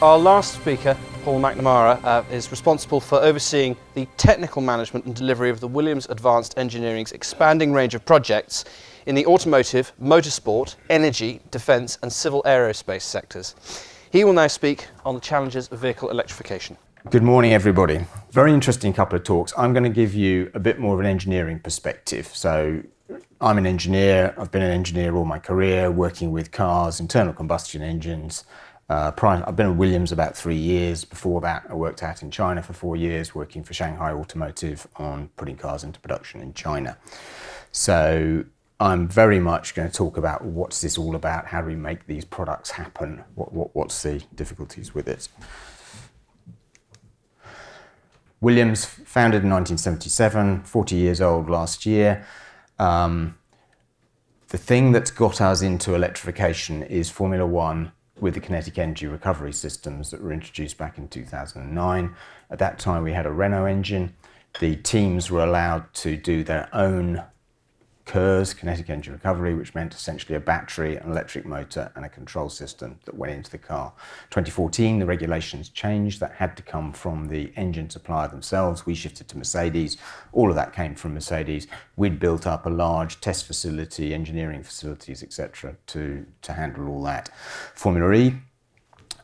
Our last speaker, Paul McNamara, is responsible for overseeing the technical management and delivery of the Williams Advanced Engineering's expanding range of projects in the automotive, motorsport, energy, defence and civil aerospace sectors. He will now speak on the challenges of vehicle electrification. Good morning, everybody. Very interesting couple of talks. I'm going to give you a bit more of an engineering perspective. So I'm an engineer. I've been an engineer all my career, working with cars, internal combustion engines. I've been at Williams about 3 years. Before that, I worked out in China for 4 years, working for Shanghai Automotive on putting cars into production in China. So I'm very much going to talk about what's this all about, how do we make these products happen, what's the difficulties with it. Williams, founded in 1977, 40 years old last year. The thing that's got us into electrification is Formula One with the kinetic energy recovery systems that were introduced back in 2009. At that time we had a Renault engine. The teams were allowed to do their own KERS, kinetic energy recovery, which meant essentially a battery, an electric motor and a control system that went into the car. 2014 the regulations changed. That had to come from the engine supplier themselves. We shifted to Mercedes. All of that came from Mercedes. We'd built up a large test facility, engineering facilities, etc. to handle all that. Formula E,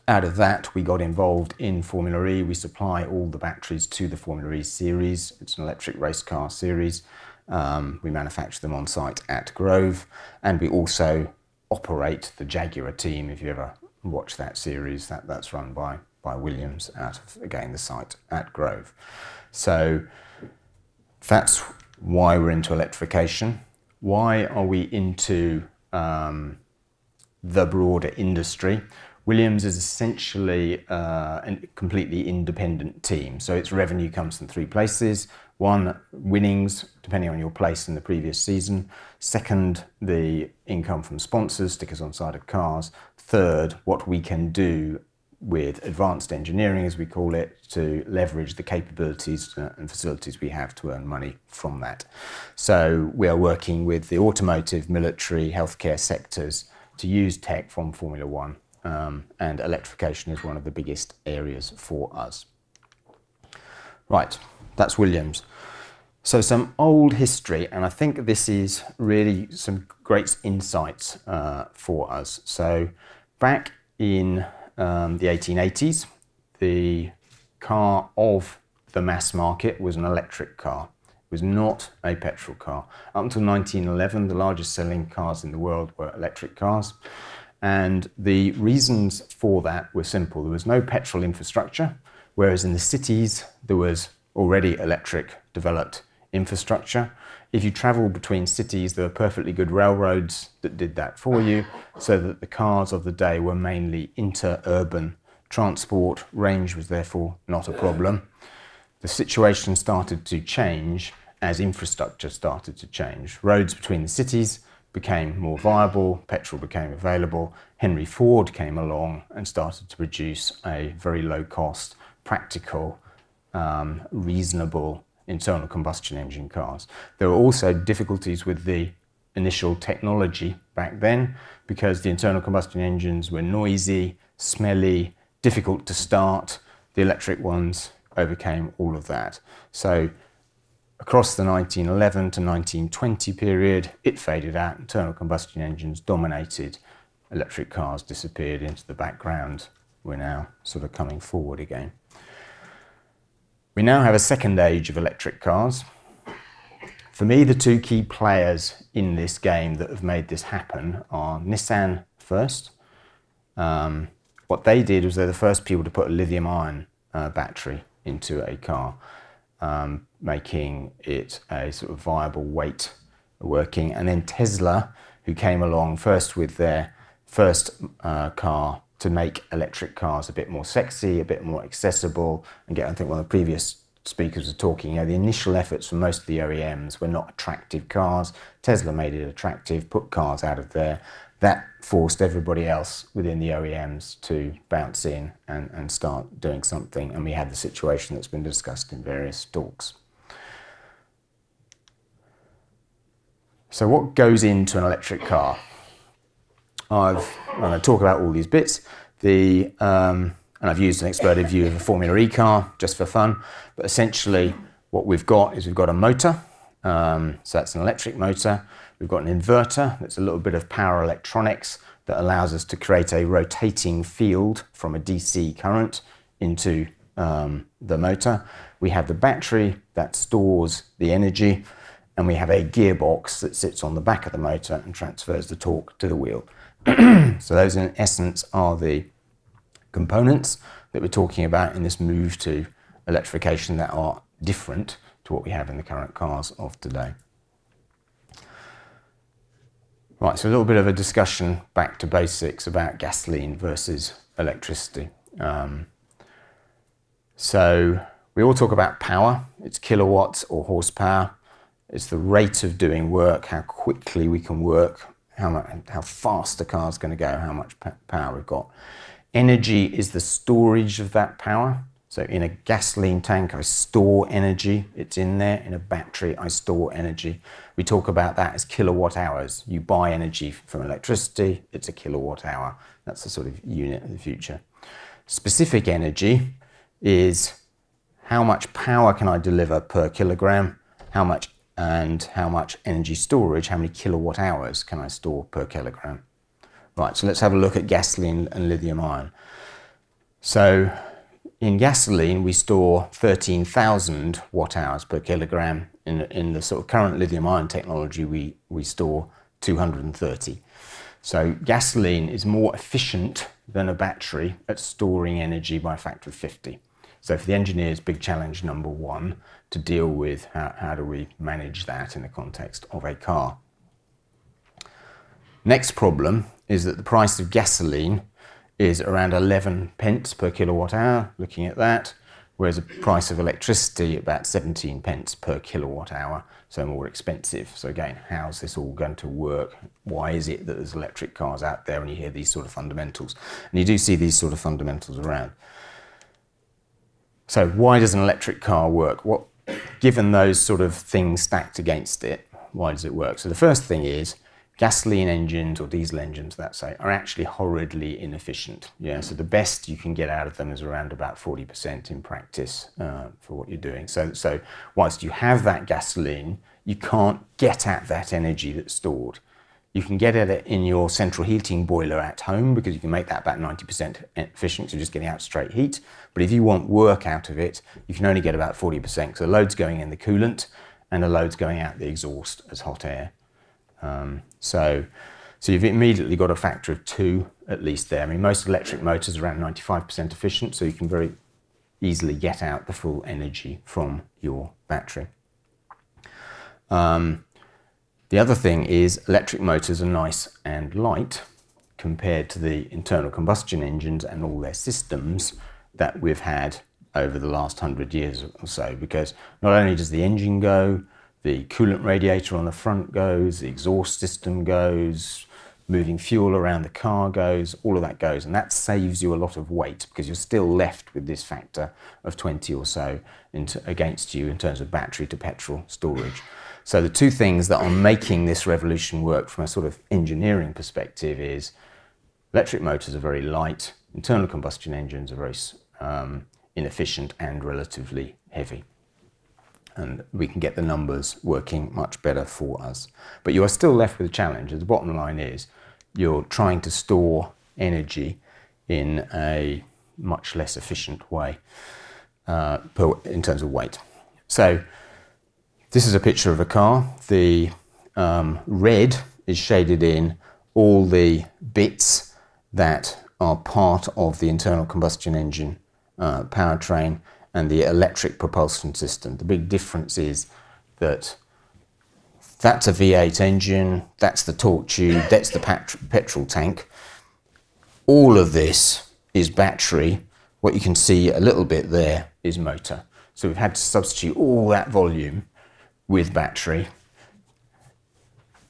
out of that we got involved in Formula E. We supply all the batteries to the Formula E series. It's an electric race car series. We manufacture them on site at Grove, and we also operate the Jaguar team. If you ever watch that series, that's run by Williams out of, again, the site at Grove. So that's why we're into electrification. Why are we into the broader industry? Williams is essentially a completely independent team, so its revenue comes from 3 places. One, winnings, depending on your place in the previous season. Second, the income from sponsors, stickers on side of cars. Third, what we can do with advanced engineering, as we call it, to leverage the capabilities and facilities we have to earn money from that. So we are working with the automotive, military, healthcare sectors to use tech from Formula One, and electrification is one of the biggest areas for us. Right. That's Williams. So some old history, and I think this is really some great insights for us. So back in the 1880s, the car of the mass market was an electric car. It was not a petrol car. Up until 1911, the largest selling cars in the world were electric cars. And the reasons for that were simple. There was no petrol infrastructure, whereas in the cities there was already electric developed infrastructure. If you travel between cities, there were perfectly good railroads that did that for you, so that the cars of the day were mainly inter-urban transport. Range was therefore not a problem. The situation started to change as infrastructure started to change. Roads between the cities became more viable, petrol became available. Henry Ford came along and started to produce a very low cost, practical, reasonable internal combustion engine cars. There were also difficulties with the initial technology back then, because the internal combustion engines were noisy, smelly, difficult to start. The electric ones overcame all of that. So across the 1911 to 1920 period, it faded out. Internal combustion engines dominated. Electric cars disappeared into the background. We're now sort of coming forward again. We now have a second age of electric cars. For me, the 2 key players in this game that have made this happen are Nissan first. What they did was they're the first people to put a lithium-ion battery into a car, making it a sort of viable weight working. And then Tesla, who came along first with their first car to make electric cars a bit more sexy, a bit more accessible, and I think one of the previous speakers was talking, the initial efforts from most of the OEMs were not attractive cars. Tesla made it attractive, put cars out of there. That forced everybody else within the OEMs to bounce in and start doing something, and we had the situation that's been discussed in various talks. So what goes into an electric car? I'm going to talk about all these bits. And And I've used an exploded view of a Formula E car just for fun. But essentially what we've got is we've got a motor. So that's an electric motor. We've got an inverter. That's a little bit of power electronics that allows us to create a rotating field from a DC current into the motor. We have the battery that stores the energy, and we have a gearbox that sits on the back of the motor and transfers the torque to the wheel. So those in essence are the components that we're talking about in this move to electrification that are different to what we have in the current cars of today. Right, so a little bit of a discussion back to basics about gasoline versus electricity. So we all talk about power. It's kilowatts or horsepower. It's the rate of doing work, how quickly we can work, how fast the car's going to go, how much power we've got. Energy is the storage of that power. So in a gasoline tank, I store energy. It's in there. In a battery, I store energy. We talk about that as kilowatt hours. You buy energy from electricity, it's a kilowatt hour. That's the sort of unit of the future. Specific energy is how much power can I deliver per kilogram, how much energy storage, how many kilowatt hours can I store per kilogram. Right, so let's have a look at gasoline and lithium ion. So in gasoline, we store 13,000 watt hours per kilogram. In the sort of current lithium ion technology, we store 230. So gasoline is more efficient than a battery at storing energy by a factor of 50. So for the engineers, big challenge number one to deal with how do we manage that in the context of a car. Next problem is that the price of gasoline is around 11 pence per kilowatt hour, looking at that, whereas the price of electricity about 17 pence per kilowatt hour, so more expensive. So again, how's this all going to work? Why is it that there's electric cars out there and you hear these sort of fundamentals? And you do see these sort of fundamentals around. So why does an electric car work? Given those sort of things stacked against it, why does it work? So the first thing is gasoline engines or diesel engines, let's say, are actually horridly inefficient. Yeah, so the best you can get out of them is around about 40% in practice for what you're doing. So whilst you have that gasoline, you can't get at that energy that's stored. You can get at it in your central heating boiler at home because you can make that about 90% efficient, so you're just getting out straight heat. But if you want work out of it, you can only get about 40%. So a load's going in the coolant and a load's going out the exhaust as hot air. So you've immediately got a factor of 2 at least there. I mean, most electric motors are around 95% efficient, so you can very easily get out the full energy from your battery. The other thing is electric motors are nice and light compared to the internal combustion engines and all their systems that we've had over the last 100 years or so, because not only does the engine go, the coolant radiator on the front goes, the exhaust system goes, moving fuel around the car goes, all of that goes, and that saves you a lot of weight because you're still left with this factor of 20 or so against you in terms of battery to petrol storage. So the two things that are making this revolution work from a sort of engineering perspective is electric motors are very light, internal combustion engines are very inefficient and relatively heavy. And we can get the numbers working much better for us. But you are still left with a challenge. The bottom line is you're trying to store energy in a much less efficient way in terms of weight. So this is a picture of a car. The red is shaded in all the bits that are part of the internal combustion engine powertrain and the electric propulsion system. The big difference is that that's a V8 engine, that's the torque tube, that's the petrol tank. All of this is battery. What you can see a little bit there is motor. So we've had to substitute all that volume with battery.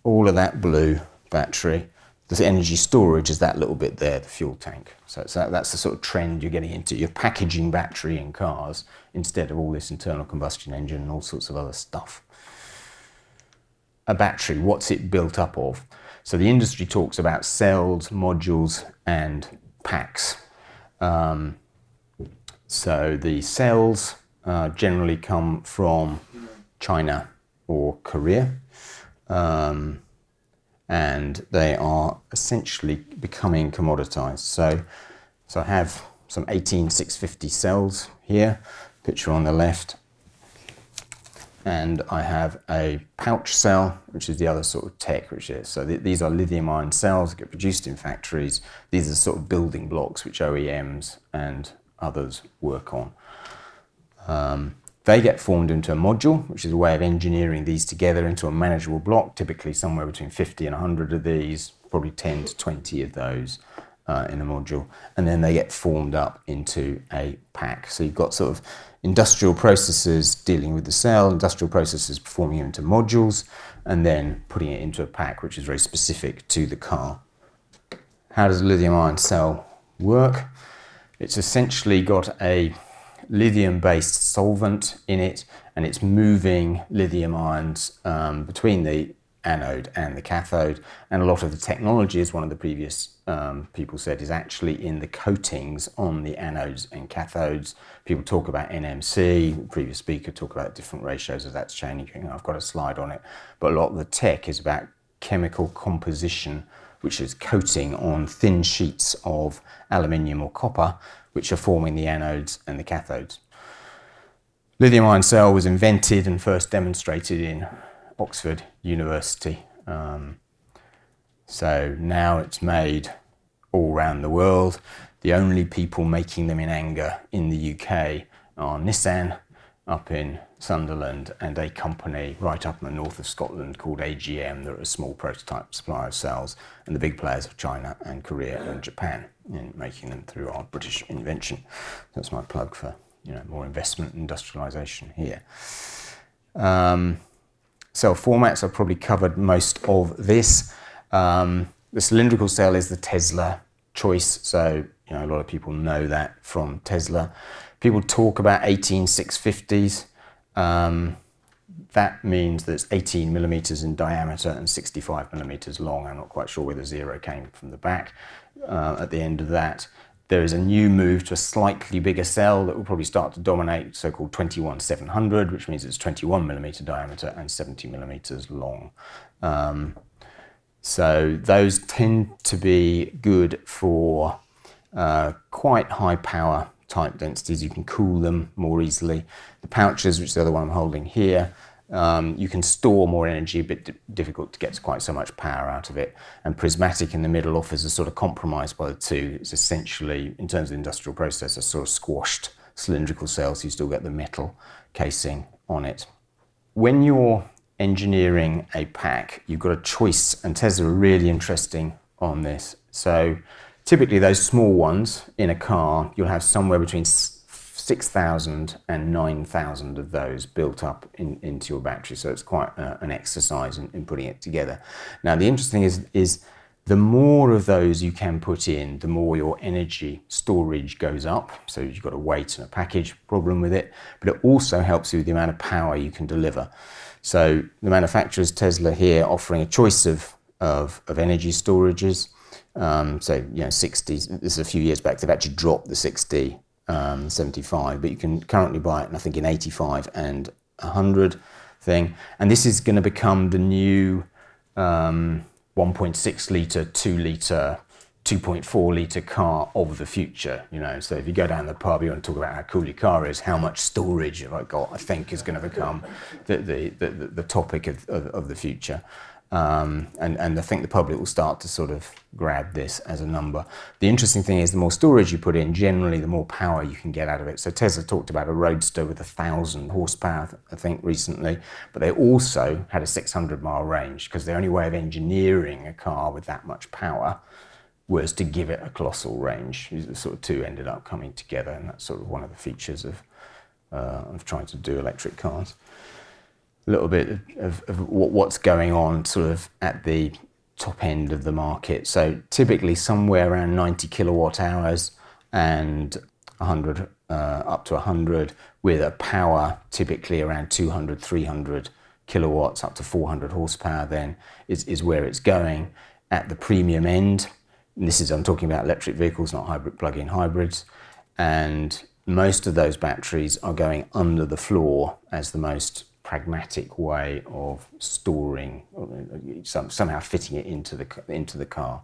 All of that blue battery. The energy storage is that little bit there, the fuel tank. So that's the sort of trend you're getting into. You're packaging battery in cars instead of all this internal combustion engine and all sorts of other stuff. A battery, what's it built up of? So the industry talks about cells, modules, and packs. So the cells generally come from China or Korea, and they are essentially becoming commoditized. So I have some 18650 cells here, picture on the left, and I have a pouch cell, which is the other sort of tech, which is, so these are lithium ion cells that get produced in factories. These are the sort of building blocks which OEMs and others work on. They get formed into a module, which is a way of engineering these together into a manageable block, typically somewhere between 50 and 100 of these, probably 10 to 20 of those in a module. And then they get formed up into a pack. So you've got sort of industrial processes dealing with the cell, industrial processes performing it into modules, and then putting it into a pack, which is very specific to the car. How does a lithium ion cell work? It's essentially got a lithium-based solvent in it, and it's moving lithium ions between the anode and the cathode. And a lot of the technology, as one of the previous people said, is actually in the coatings on the anodes and cathodes. People talk about NMC, the previous speaker talked about different ratios as that's changing. I've got a slide on it, but a lot of the tech is about chemical composition, which is coating on thin sheets of aluminium or copper, which are forming the anodes and the cathodes. Lithium ion cell was invented and first demonstrated in Oxford University. So now it's made all around the world. The only people making them in anger in the UK are Nissan up in Sunderland and a company right up in the north of Scotland called AGM. They're a small prototype supplier of cells, and the big players are China and Korea and Japan in making them through our British invention. That's my plug for more investment and industrialisation here. Cell formats, I've probably covered most of this. The cylindrical cell is the Tesla choice, so a lot of people know that from Tesla. People talk about 18650s. That means that it's 18 millimeters in diameter and 65 millimeters long. I'm not quite sure where the zero came from the back. At the end of that, there is a new move to a slightly bigger cell that will probably start to dominate, so-called 21700, which means it's 21 millimeter diameter and 70 millimeters long. So those tend to be good for quite high power type densities. You can cool them more easily. The pouches, which is the other one I'm holding here, you can store more energy, a bit difficult to get quite so much power out of it. And prismatic in the middle offers a sort of compromise by the two. It's essentially, in terms of the industrial process, a sort of squashed cylindrical cell, so you still get the metal casing on it. When you're engineering a pack, you've got a choice, and Tesla are really interesting on this. So typically those small ones in a car, you'll have somewhere between 6,000 and 9,000 of those built up into your battery. So it's quite an exercise in putting it together. Now the interesting is the more of those you can put in, the more your energy storage goes up. So you've got a weight and a package problem with it, but it also helps you with the amount of power you can deliver. So the manufacturers, Tesla here, offering a choice of energy storages. So 60, this is a few years back, they've actually dropped the 60, 75, but you can currently buy it, I think, in 85 and 100 thing. And this is going to become the new 1.6 litre, 2 litre, 2.4 litre car of the future. So if you go down the pub, you want to talk about how cool your car is, how much storage have I got, I think is going to become the topic of the future. And I think the public will start to sort of grab this as a number. The interesting thing is the more storage you put in, generally the more power you can get out of it. So Tesla talked about a Roadster with 1,000 horsepower, I think, recently, but they also had a 600-mile range, because the only way of engineering a car with that much power was to give it a colossal range. The sort of two ended up coming together, and that's sort of one of the features of trying to do electric cars. A little bit of what's going on sort of at the top end of the market. So typically somewhere around 90 kilowatt hours and 100 up to 100, with a power typically around 200, 300 kilowatts up to 400 horsepower then is where it's going at the premium end. And this is, I'm talking about electric vehicles, not hybrid plug-in hybrids. And most of those batteries are going under the floor as the most pragmatic way of storing, somehow fitting it into the car.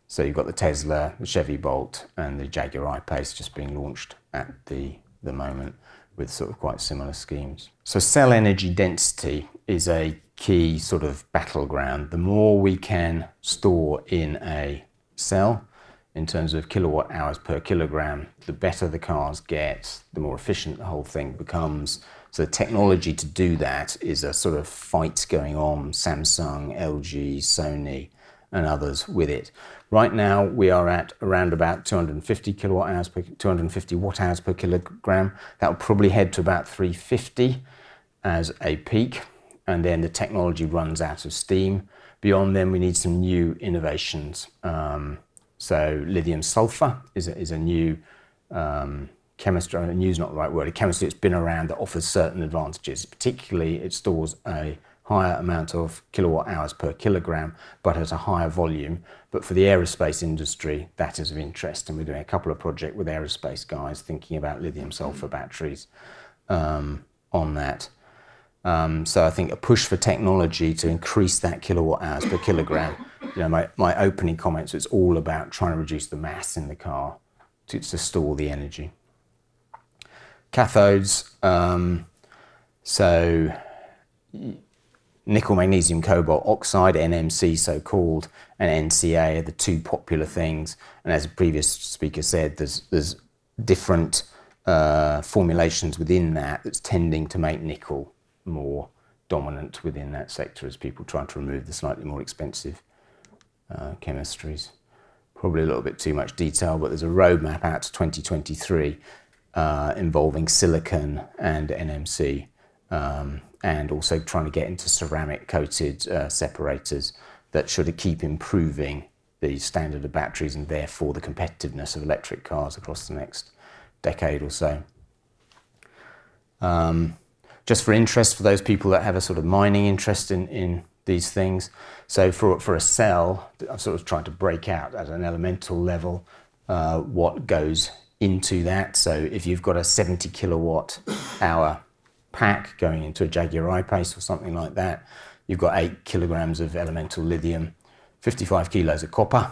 So you've got the Tesla, the Chevy Bolt, and the Jaguar I-Pace just being launched at the moment with sort of quite similar schemes. So cell energy density is a key sort of battleground. The more we can store in a cell in terms of kilowatt hours per kilogram, the better the cars get, the more efficient the whole thing becomes. So the technology to do that is a sort of fight going on, Samsung, LG, Sony, and others with it. Right now we are at around about 250 watt hours per kilogram. That will probably head to about 350 as a peak, and then the technology runs out of steam. Beyond then we need some new innovations. So lithium sulfur is a new chemistry. New is not the right word. A chemistry that's been around that offers certain advantages. Particularly, it stores a higher amount of kilowatt hours per kilogram, but at a higher volume. But for the aerospace industry, that is of interest, and we're doing a couple of projects with aerospace guys thinking about lithium sulfur batteries on that. So I think a push for technology to increase that kilowatt hours per kilogram. You know, my opening comments, it's all about trying to reduce the mass in the car to store the energy. Cathodes, so nickel, magnesium, cobalt oxide, NMC so-called, and NCA are the two popular things. And as a previous speaker said, there's different formulations within that's tending to make nickel more dominant within that sector as people try to remove the slightly more expensive chemistries. Probably a little bit too much detail, but there's a roadmap out to 2023 involving silicon and NMC, and also trying to get into ceramic coated separators that should keep improving the standard of batteries and therefore the competitiveness of electric cars across the next decade or so. Just for interest, for those people that have a sort of mining interest in these things, so for a cell, I've sort of tried to break out at an elemental level what goes into that. So if you've got a 70 kilowatt hour pack going into a Jaguar I-Pace or something like that, you've got 8 kilograms of elemental lithium, 55 kilos of copper,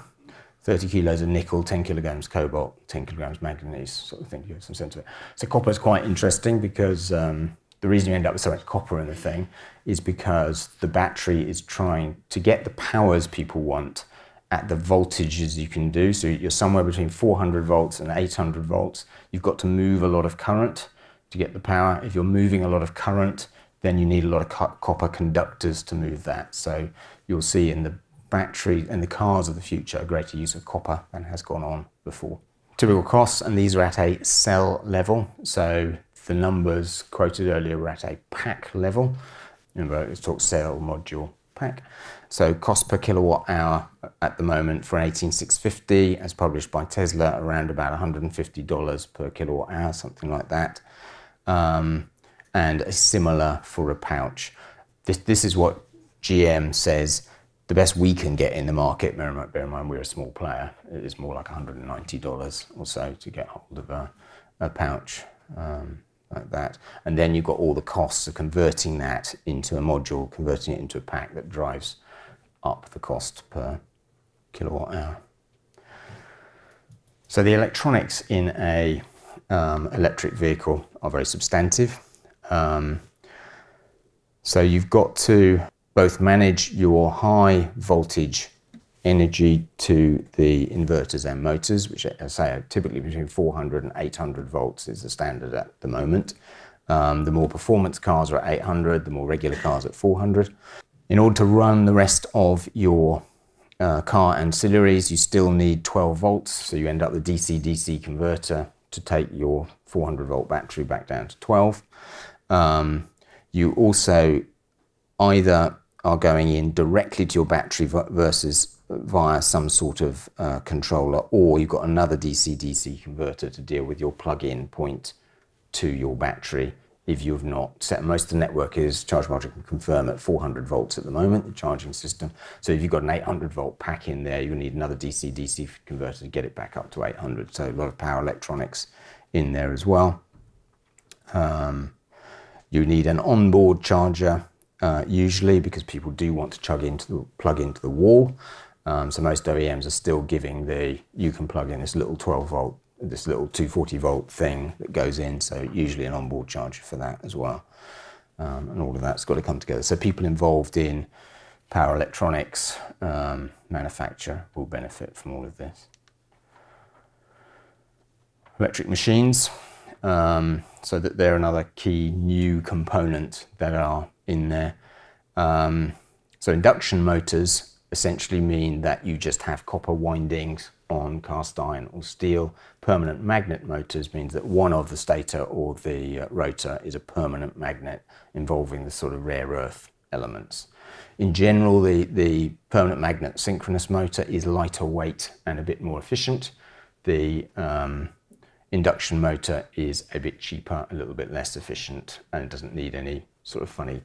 30 kilos of nickel, 10 kilograms cobalt, 10 kilograms manganese, sort of thing. You have some sense of it. So copper is quite interesting because the reason you end up with so much copper in the thing is because the battery is trying to get the powers people want at the voltages you can do. So you're somewhere between 400 volts and 800 volts. You've got to move a lot of current to get the power. If you're moving a lot of current, then you need a lot of copper conductors to move that. So you'll see in the battery and the cars of the future a greater use of copper than has gone on before. Typical costs, and these are at a cell level. So the numbers quoted earlier were at a pack level. Remember, it's talked cell, module, pack. So cost per kilowatt hour at the moment for an 18650, as published by Tesla, around about $150 per kilowatt hour, something like that. And a similar for a pouch. This is what GM says the best we can get in the market. Bear in mind we're a small player. It is more like $190 or so to get hold of a pouch like that. And then you've got all the costs of converting that into a module, converting it into a pack that drives up the cost per kilowatt hour. So the electronics in a electric vehicle are very substantive. So you've got to both manage your high voltage energy to the inverters and motors, which I say are typically between 400 and 800 volts is the standard at the moment. The more performance cars are at 800, the more regular cars at 400. In order to run the rest of your car ancillaries, you still need 12 volts, so you end up with a DC-DC converter to take your 400 volt battery back down to 12. You also either are going in directly to your battery versus via some sort of controller, or you've got another DC-DC converter to deal with your plug-in point to your battery if you've not set. Most of the network is ChargeMojo can confirm at 400 volts at the moment, the charging system. So if you've got an 800 volt pack in there, you'll need another DC-DC converter to get it back up to 800. So a lot of power electronics in there as well. You need an onboard charger usually, because people do want to plug into the wall. So most OEMs are still giving you can plug in this little 12 volt, this little 240 volt thing that goes in. So usually an onboard charger for that as well. And all of that's got to come together. So people involved in power electronics manufacture will benefit from all of this. Electric machines. So that they're another key new component that are in there. So induction motors essentially mean that you just have copper windings on cast iron or steel. Permanent magnet motors means that one of the stator or the rotor is a permanent magnet involving the sort of rare earth elements. In general, the permanent magnet synchronous motor is lighter weight and a bit more efficient. The induction motor is a bit cheaper, a little bit less efficient, and it doesn't need any sort of funny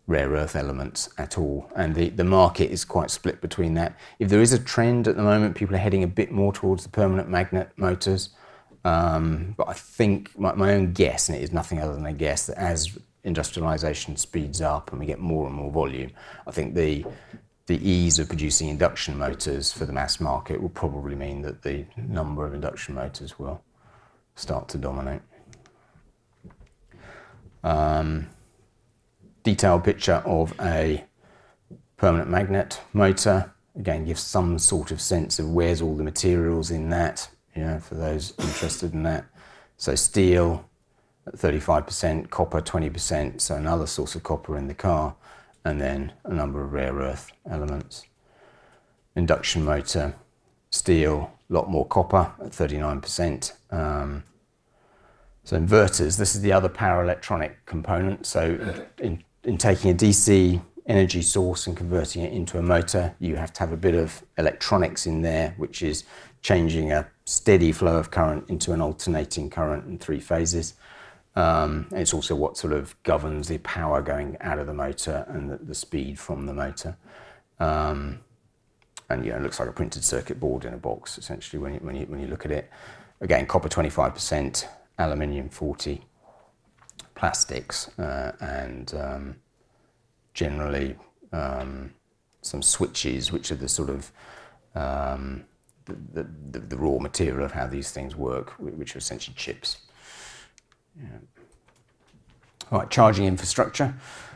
rare earth elements at all. And the market is quite split between that. If there is a trend at the moment, people are heading a bit more towards the permanent magnet motors. But I think my own guess, and it is nothing other than a guess, that as industrialization speeds up and we get more and more volume, I think the ease of producing induction motors for the mass market will probably mean that the number of induction motors will start to dominate. Detailed picture of a permanent magnet motor. Again, gives some sort of sense of where's all the materials in that, you know, for those interested in that. So steel at 35%, copper 20%, so another source of copper in the car, and then a number of rare earth elements. Induction motor, steel, a lot more copper at 39%. So inverters, this is the other power electronic component. So in taking a DC energy source and converting it into a motor, you have to have a bit of electronics in there, which is changing a steady flow of current into an alternating current in 3 phases. It's also what sort of governs the power going out of the motor and the speed from the motor. And you know, it looks like a printed circuit board in a box, essentially, when you look at it. Again, copper 25%, aluminium 40%, plastics, and generally some switches, which are the sort of the raw material of how these things work, which are essentially chips. Yeah. All right, charging infrastructure.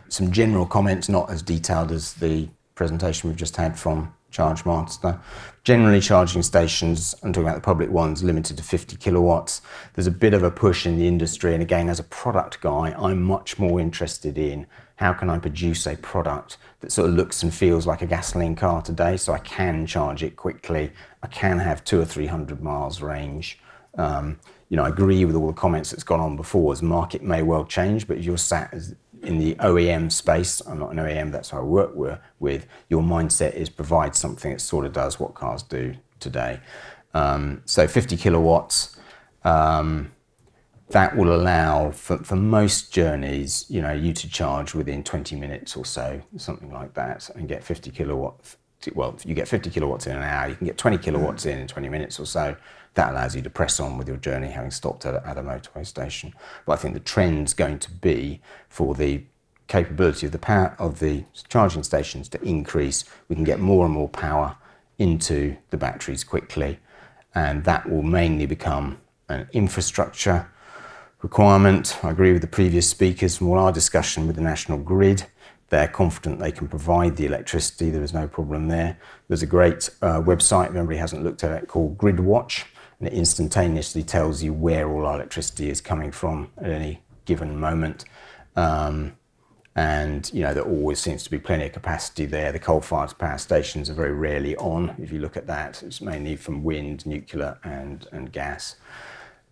Some general comments, not as detailed as the presentation we've just had from ChargeMaster. Generally, charging stations, I'm talking about the public ones, limited to 50 kilowatts. There's a bit of a push in the industry, and again, as a product guy, I'm much more interested in how can I produce a product that sort of looks and feels like a gasoline car today, so I can charge it quickly, I can have 200 or 300 miles range. You know, I agree with all the comments that's gone on before, as the market may well change, but if you're sat in the OEM space, I'm not an OEM, that's how I work with, your mindset is provide something that sort of does what cars do today. So 50 kilowatts, that will allow for most journeys, you know, you to charge within 20 minutes or so, something like that, and get 50 kilowatts. Well, if you get 50 kilowatts in an hour, you can get 20 kilowatts in 20 minutes or so. That allows you to press on with your journey, having stopped at a motorway station. But I think the trend's going to be for the capability of the power of the charging stations to increase. We can get more and more power into the batteries quickly, and that will mainly become an infrastructure requirement. I agree with the previous speakers from all our discussion with the National Grid. They're confident they can provide the electricity. There is no problem there. There's a great website, if anybody hasn't looked at it, called Grid Watch, and it instantaneously tells you where all our electricity is coming from at any given moment. And you know, there always seems to be plenty of capacity there. The coal-fired power stations are very rarely on. If you look at that, it's mainly from wind, nuclear, and gas.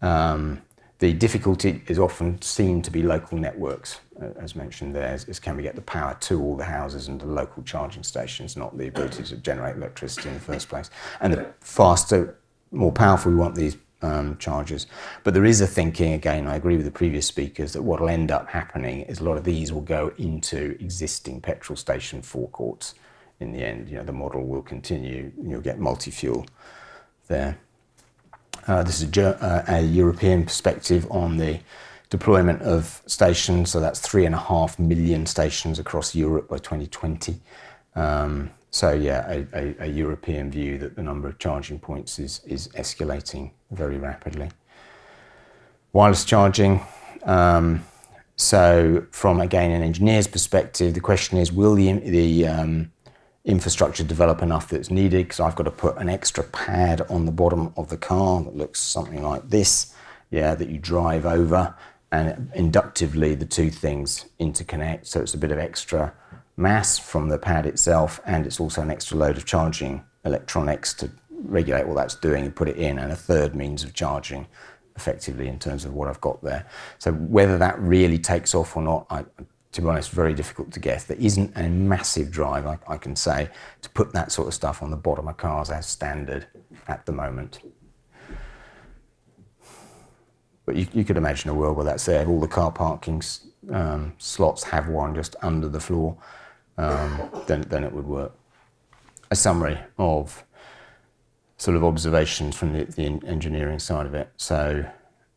The difficulty is often seen to be local networks, as mentioned there, is can we get the power to all the houses and the local charging stations, not the ability to generate electricity in the first place. And the faster, more powerful we want these chargers. But there is a thinking, again, I agree with the previous speakers, that what will end up happening is a lot of these will go into existing petrol station forecourts in the end. You know, the model will continue, you'll get multi-fuel there. This is a European perspective on the deployment of stations. So that's 3.5 million stations across Europe by 2020. So yeah, a European view that the number of charging points is escalating very rapidly. Wireless charging. So from, again, an engineer's perspective, the question is, will the infrastructure develop enough that's needed? Because I've got to put an extra pad on the bottom of the car that looks something like this, yeah, that you drive over, and inductively the two things interconnect. So it's a bit of extra mass from the pad itself, and it's also an extra load of charging electronics to regulate what that's doing and put it in, and a third means of charging effectively in terms of what I've got there. So whether that really takes off or not, to be honest, very difficult to guess. There isn't a massive drive, I can say, to put that sort of stuff on the bottom of cars as standard at the moment. But you could imagine a world where that's there. All the car parking slots have one just under the floor. Then it would work. A summary of sort of observations from the engineering side of it. So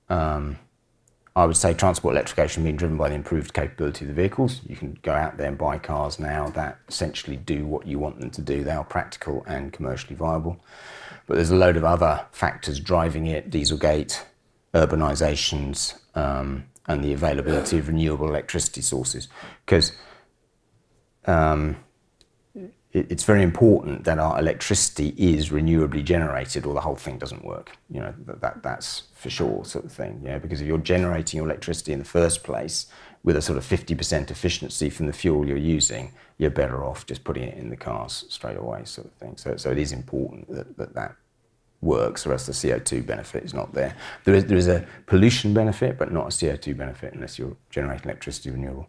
I would say transport electrification being driven by the improved capability of the vehicles. You can go out there and buy cars now that essentially do what you want them to do. They are practical and commercially viable. But there's a load of other factors driving it: Dieselgate, urbanizations, and the availability of renewable electricity sources. Because it's very important that our electricity is renewably generated, or the whole thing doesn't work. You know, that's for sure, sort of thing. Yeah, because if you're generating electricity in the first place with a sort of 50% efficiency from the fuel you're using, you're better off just putting it in the cars straight away, sort of thing. So it is important that works, or else the CO2 benefit is not there. There is a pollution benefit, but not a CO2 benefit unless you're generating electricity renewable.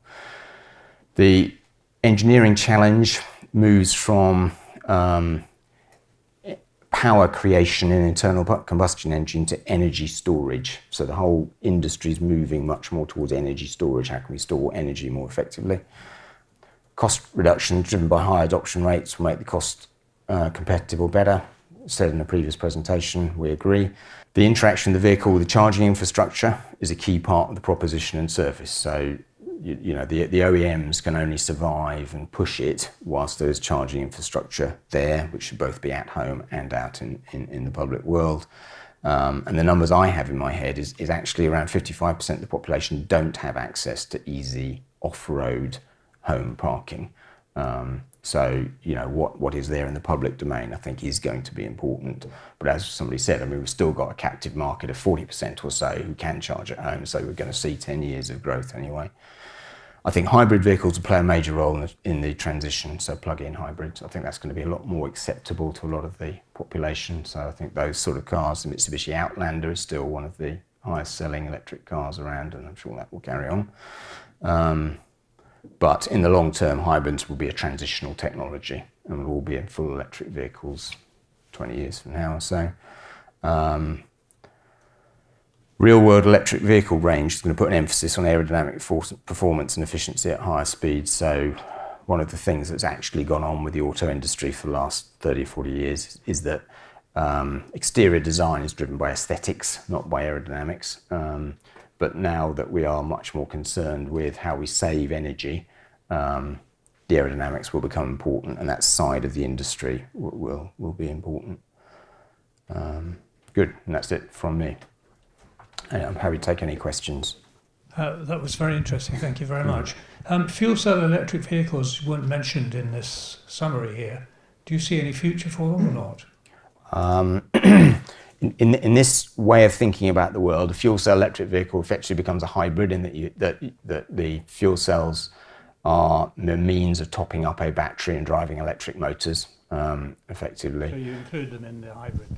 The engineering challenge moves from power creation in internal combustion engine to energy storage. So the whole industry is moving much more towards energy storage. How can we store energy more effectively? Cost reduction driven by high adoption rates will make the cost competitive or better. Said in the previous presentation, we agree. The interaction of the vehicle with the charging infrastructure is a key part of the proposition and service. So you know, the OEMs can only survive and push it whilst there's charging infrastructure there, which should both be at home and out in the public world. And the numbers I have in my head is actually around 55% of the population don't have access to easy off-road home parking. So, you know, what is there in the public domain, I think, is going to be important. But as somebody said, I mean, we've still got a captive market of 40% or so who can charge at home. So we're going to see 10 years of growth anyway. I think hybrid vehicles will play a major role in the transition. So plug-in hybrids, I think that's going to be a lot more acceptable to a lot of the population. So I think those sort of cars, the Mitsubishi Outlander is still one of the highest selling electric cars around, and I'm sure that will carry on. But in the long term, hybrids will be a transitional technology, and we'll all be in full electric vehicles 20 years from now or so. Real-world electric vehicle range is going to put an emphasis on aerodynamic performance and efficiency at higher speeds. So one of the things that's actually gone on with the auto industry for the last 30 or 40 years is that exterior design is driven by aesthetics, not by aerodynamics. But now that we are much more concerned with how we save energy, the aerodynamics will become important, and that side of the industry will be important. Good, and that's it from me. I'm happy to take any questions. That was very interesting, thank you very much. Fuel cell electric vehicles weren't mentioned in this summary here. Do you see any future for them or not? In this way of thinking about the world, a fuel cell electric vehicle effectively becomes a hybrid in that the fuel cells are the means of topping up a battery and driving electric motors effectively. So you include them in the hybrid?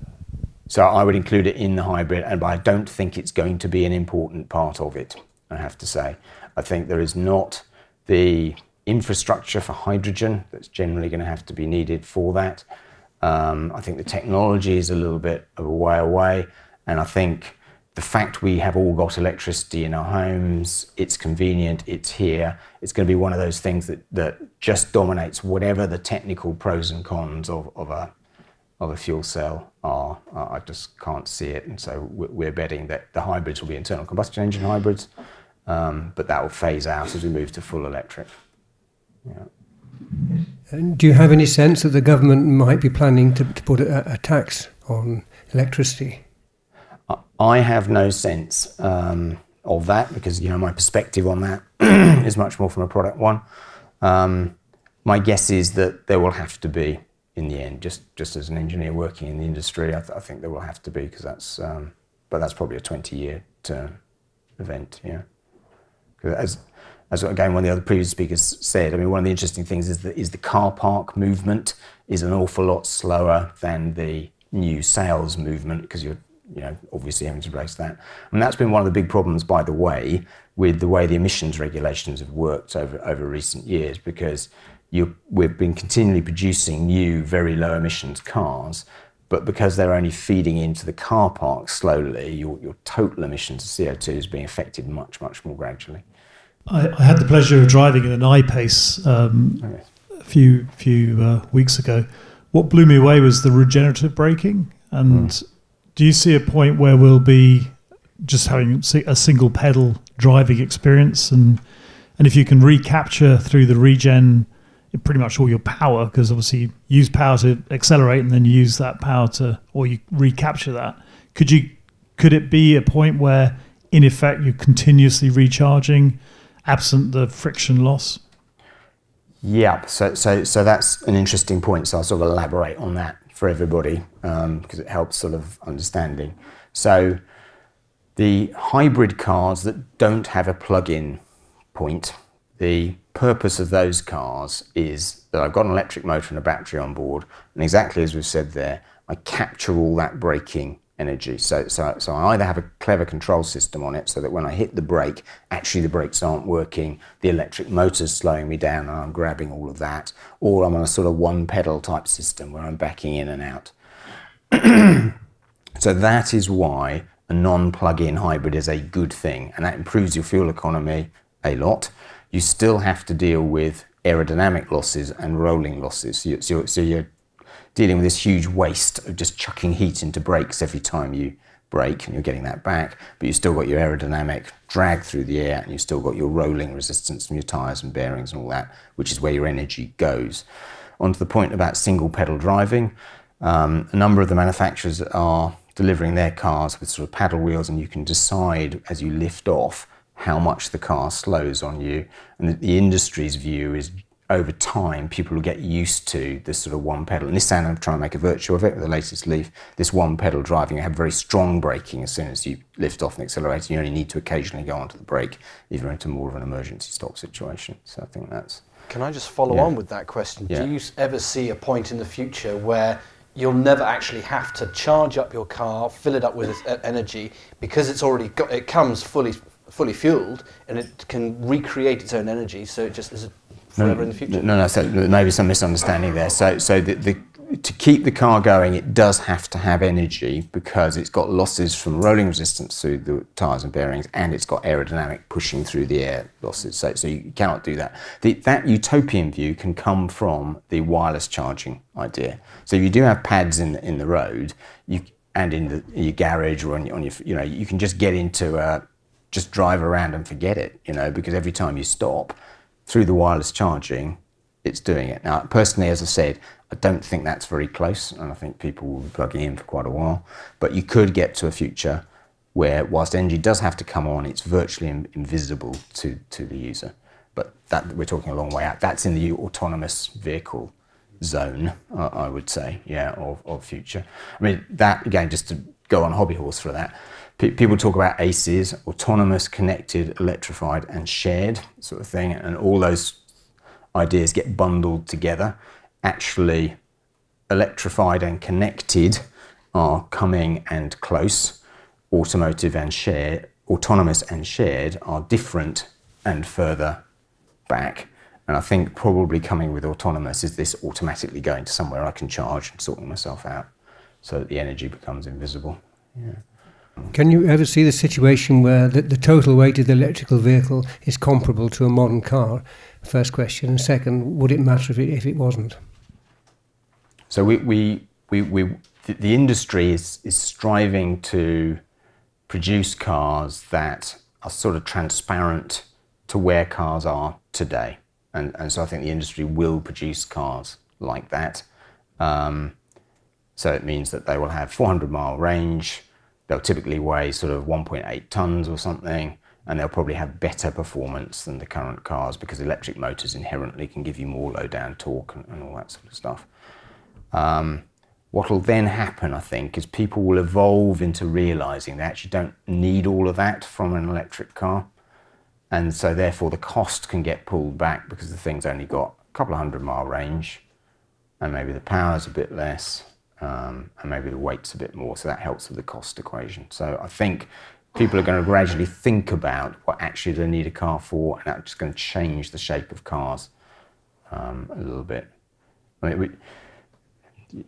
So I would include it in the hybrid, but I don't think it's going to be an important part of it, I have to say. I think there is not the infrastructure for hydrogen that's generally going to have to be needed for that. I think the technology is a little bit of a way away, and I think the fact we have all got electricity in our homes, it's convenient, it's here, it's going to be one of those things that just dominates whatever the technical pros and cons of of a fuel cell are, I just can't see it. And so we're betting that the hybrids will be internal combustion engine hybrids, but that will phase out as we move to full electric. Yeah. And do you have any sense that the government might be planning to put a tax on electricity? I have no sense of that, because my perspective on that is much more from a product one. My guess is that there will have to be, in the end, just as an engineer working in the industry, I think there will have to be, because but that's probably a 20-year term event. Yeah, as again one of the other previous speakers said, I mean, one of the interesting things is the car park movement is an awful lot slower than the new sales movement, because you're obviously having to race that. And that's been one of the big problems, by the way, with the way the emissions regulations have worked over recent years, because we've been continually producing new, very low emissions cars, but because they're only feeding into the car park slowly, your total emissions of CO2 is being affected much, much more gradually. I had the pleasure of driving in an I-Pace a few weeks ago. What blew me away was the regenerative braking. And do you see a point where we'll be just having a single pedal driving experience, and if you can recapture through the regen pretty much all your power, because obviously you use power to accelerate and then you use that power or you recapture that, could it be a point where in effect you're continuously recharging absent the friction loss? Yeah, so that's an interesting point, so I'll sort of elaborate on that for everybody, because it helps sort of understanding. So the hybrid cars that don't have a plug-in point, the purpose of those cars is that I've got an electric motor and a battery on board, and exactly as we've said there, I capture all that braking energy. So I either have a clever control system on it so that when I hit the brake, actually the brakes aren't working, the electric motor's slowing me down and I'm grabbing all of that, or I'm on a sort of one pedal type system where I'm backing in and out. So that is why a non-plug-in hybrid is a good thing, and that improves your fuel economy a lot. You still have to deal with aerodynamic losses and rolling losses. So you're dealing with this huge waste of just chucking heat into brakes every time you brake, and you're getting that back, but you've still got your aerodynamic drag through the air, and you've still got your rolling resistance from your tyres and bearings and all that, which is where your energy goes. On to the point about single pedal driving, a number of the manufacturers are delivering their cars with sort of paddle wheels, and you can decide as you lift off how much the car slows on you. And the industry's view is over time people will get used to this sort of one pedal. And Nissan are trying to make a virtue of it with the latest Leaf. This one pedal driving, you have very strong braking as soon as you lift off an accelerator. You only need to occasionally go onto the brake if you're into more of an emergency stop situation. So I think that's... Can I just follow on with that question? Yeah. Do you ever see a point in the future where you'll never actually have to charge up your car, fill it up with energy, because it's already got, it comes fully fueled, and it can recreate its own energy, so it just is forever in the future? No, so there may be some misunderstanding there. So to keep the car going, it does have to have energy, because it's got losses from rolling resistance through the tyres and bearings, and it's got aerodynamic pushing through the air losses. So you cannot do that. That utopian view can come from the wireless charging idea. So if you do have pads in the road, and in your garage or on your, you can just get into just drive around and forget it, because every time you stop, through the wireless charging, it's doing it. Now, personally, as I said, I don't think that's very close, and I think people will be plugging in for quite a while. But you could get to a future where, whilst energy does have to come on, it's virtually invisible to the user. But that, we're talking a long way out. That's in the autonomous vehicle zone, I would say, of future. I mean, that, again, just to go on hobby horse for that, people talk about ACEs, autonomous, connected, electrified, and shared sort of thing, and all those ideas get bundled together. Actually, electrified and connected are coming and close. Automotive and shared, autonomous and shared are different and further back. And I think probably coming with autonomous is this automatically going to somewhere I can charge and sorting myself out, so that the energy becomes invisible. Yeah. Can you ever see the situation where the total weight of the electrical vehicle is comparable to a modern car? First question. And second, would it matter if it wasn't? So we the industry is striving to produce cars that are sort of transparent to where cars are today. And so I think the industry will produce cars like that. So it means that they will have 400-mile range. They'll typically weigh sort of 1.8 tons or something, and they'll probably have better performance than the current cars because electric motors inherently can give you more low-down torque and all that sort of stuff. What will then happen, I think, is people will evolve into realising they actually don't need all of that from an electric car. And so therefore the cost can get pulled back because the thing's only got a couple of 100-mile range, and maybe the power's a bit less, and maybe the weight's a bit more, so that helps with the cost equation. So I think people are going to gradually think about what actually they need a car for, and that's just going to change the shape of cars a little bit. I mean,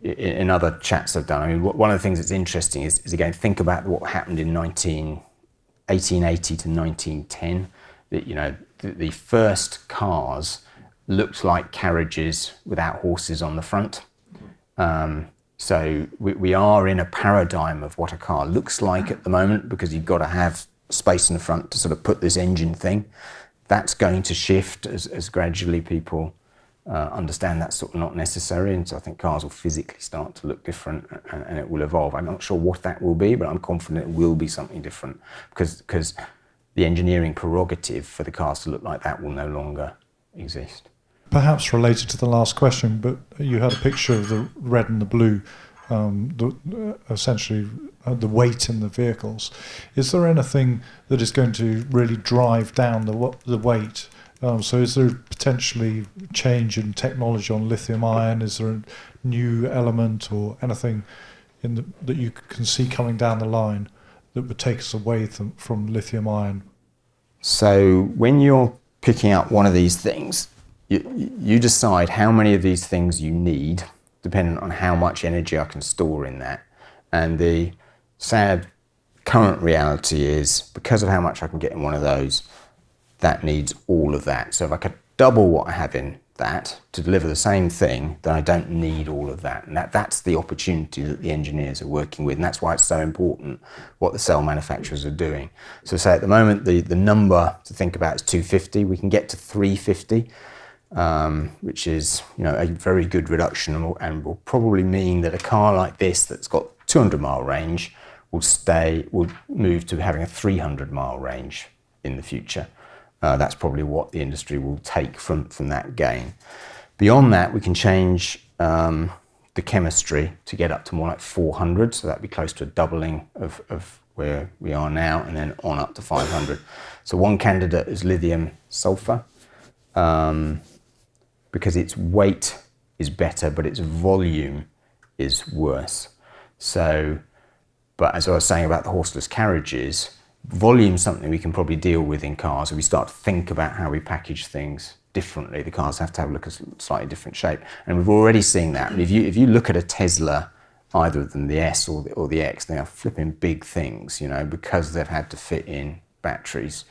in other chats I've done, I mean, one of the things that's interesting is again, think about what happened in 1880 to 1910. The first cars looked like carriages without horses on the front. So we are in a paradigm of what a car looks like at the moment, because you've got to have space in the front to sort of put this engine thing. That's going to shift as gradually people understand that's sort of not necessary, and so I think cars will physically start to look different, and it will evolve. I'm not sure what that will be, but I'm confident it will be something different, because the engineering prerogative for the cars to look like that will no longer exist. Perhaps related to the last question, but you had a picture of the red and the blue, essentially the weight in the vehicles. Is there anything that is going to really drive down the weight? So is there potentially change in technology on lithium ion? Is there a new element or anything that you can see coming down the line that would take us away from lithium ion? So when you're picking up one of these things, you decide how many of these things you need, depending on how much energy I can store in that. And the sad current reality is, because of how much I can get in one of those, that needs all of that. So if I could double what I have in that to deliver the same thing, then I don't need all of that. And that's the opportunity that the engineers are working with, and that's why it's so important what the cell manufacturers are doing. So say at the moment, the number to think about is 250. We can get to 350, which is a very good reduction, and will probably mean that a car like this that's got 200-mile range will move to having a 300-mile range in the future. That's probably what the industry will take from that gain. Beyond that, we can change the chemistry to get up to more like 400, so that'd be close to a doubling of where we are now, and then on up to 500. So one candidate is lithium sulfur, because its weight is better, but its volume is worse. So, but as I was saying about the horseless carriages, volume is something we can probably deal with in cars. If we start to think about how we package things differently, the cars have to have a slightly different shape. And we've already seen that. If you look at a Tesla, either of them, the S or the X, they are flipping big things, because they've had to fit in batteries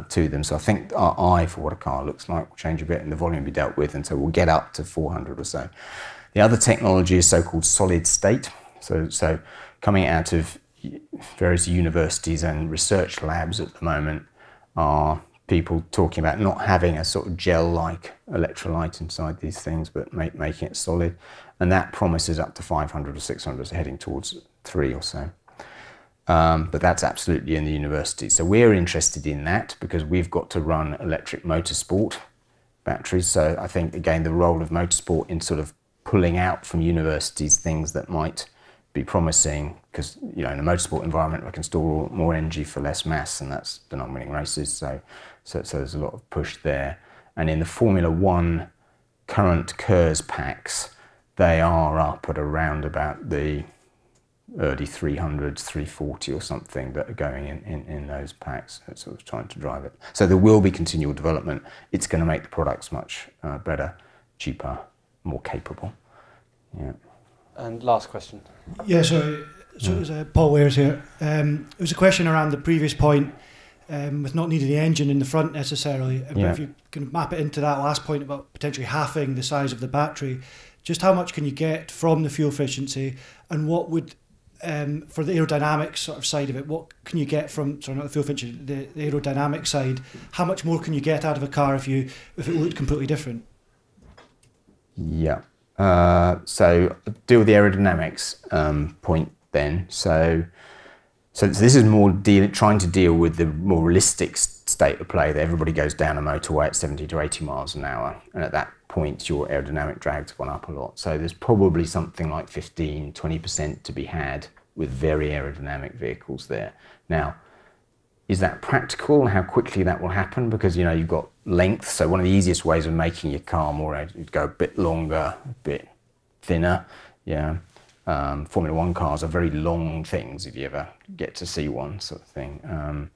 to them. So I think our eye for what a car looks like will change a bit, and the volume will be dealt with, and so we'll get up to 400 or so. The other technology is so-called solid state. So coming out of various universities and research labs at the moment are people talking about not having a sort of gel-like electrolyte inside these things, but making it solid, and that promises up to 500 or 600, so heading towards 3 or so. But that's absolutely in the university. So we're interested in that because we've got to run electric motorsport batteries. So I think, again, the role of motorsport in sort of pulling out from universities things that might be promising, because in a motorsport environment we can store more energy for less mass, and that's the non-winning races. So there's a lot of push there. And in the Formula One current KERS packs, they are up at around about the early 300s, 340 or something, that are going in those packs, sort of trying to drive it. So there will be continual development. It's going to make the products much better, cheaper, more capable. Yeah. And last question. Yeah, so it was Paul Wares here. It was a question around the previous point, with not needing the engine in the front necessarily. But if you can map it into that last point about potentially halving the size of the battery, just how much can you get from the fuel efficiency, and what would, for the aerodynamics sort of side of it, what can you get from, sorry, not the fuel efficiency, the aerodynamic side, how much more can you get out of a car if it looked completely different? Yeah. So deal with the aerodynamics point then. So this is more trying to deal with the more realistic state of play that everybody goes down a motorway at 70 to 80 miles an hour, and at that point your aerodynamic drag's gone up a lot. So there's probably something like 15–20% to be had with very aerodynamic vehicles there. Now, is that practical, and how quickly that will happen? Because you've got length, so one of the easiest ways of making your car more, you'd go a bit longer, a bit thinner. Yeah. Formula One cars are very long things if you ever get to see one, sort of thing.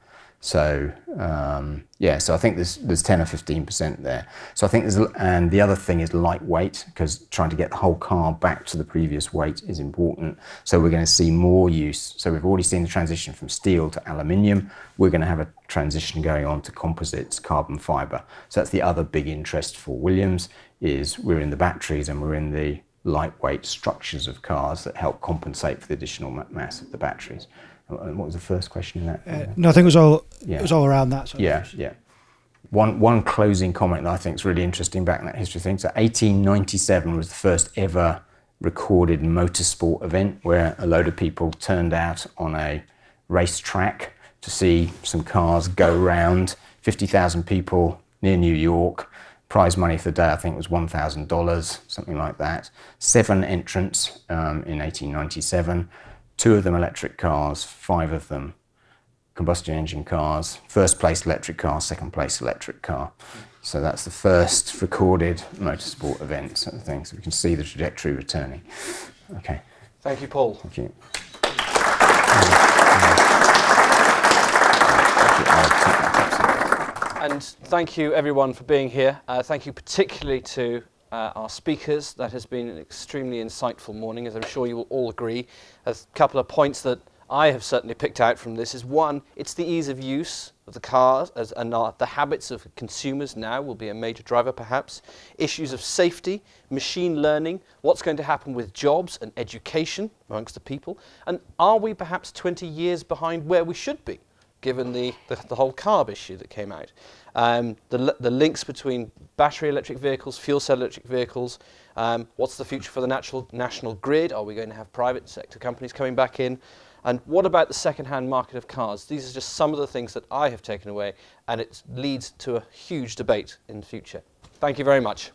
So I think there's 10 or 15% there. So I think and the other thing is lightweight, because trying to get the whole car back to the previous weight is important. So we're going to see more use. So we've already seen the transition from steel to aluminium. We're going to have a transition going on to composites, carbon fibre. So that's the other big interest for Williams, is we're in the batteries and we're in the lightweight structures of cars that help compensate for the additional mass of the batteries. What was the first question in that? No, I think it was all around that. Yeah. One closing comment that I think is really interesting back in that history thing. So 1897 was the first ever recorded motorsport event where a load of people turned out on a racetrack to see some cars go round. 50,000 people near New York. Prize money for the day, I think, was $1,000, something like that. 7 entrants in 1897. 2 of them electric cars, 5 of them combustion engine cars. First place electric car, second place electric car. So that's the first recorded motorsport event, sort of thing. So we can see the trajectory returning. Okay. Thank you, Paul. Thank you. And thank you everyone for being here. Thank you particularly to our speakers. That has been an extremely insightful morning, as I'm sure you will all agree. A couple of points that I have certainly picked out from this is, one, it's the ease of use of the cars, and the habits of consumers now will be a major driver perhaps. Issues of safety, machine learning, what's going to happen with jobs and education amongst the people, and are we perhaps 20 years behind where we should be, given the whole carb issue that came out. The links between battery electric vehicles, fuel cell electric vehicles, what's the future for the national grid? Are we going to have private sector companies coming back in? And what about the second-hand market of cars? These are just some of the things that I have taken away, and it leads to a huge debate in the future. Thank you very much.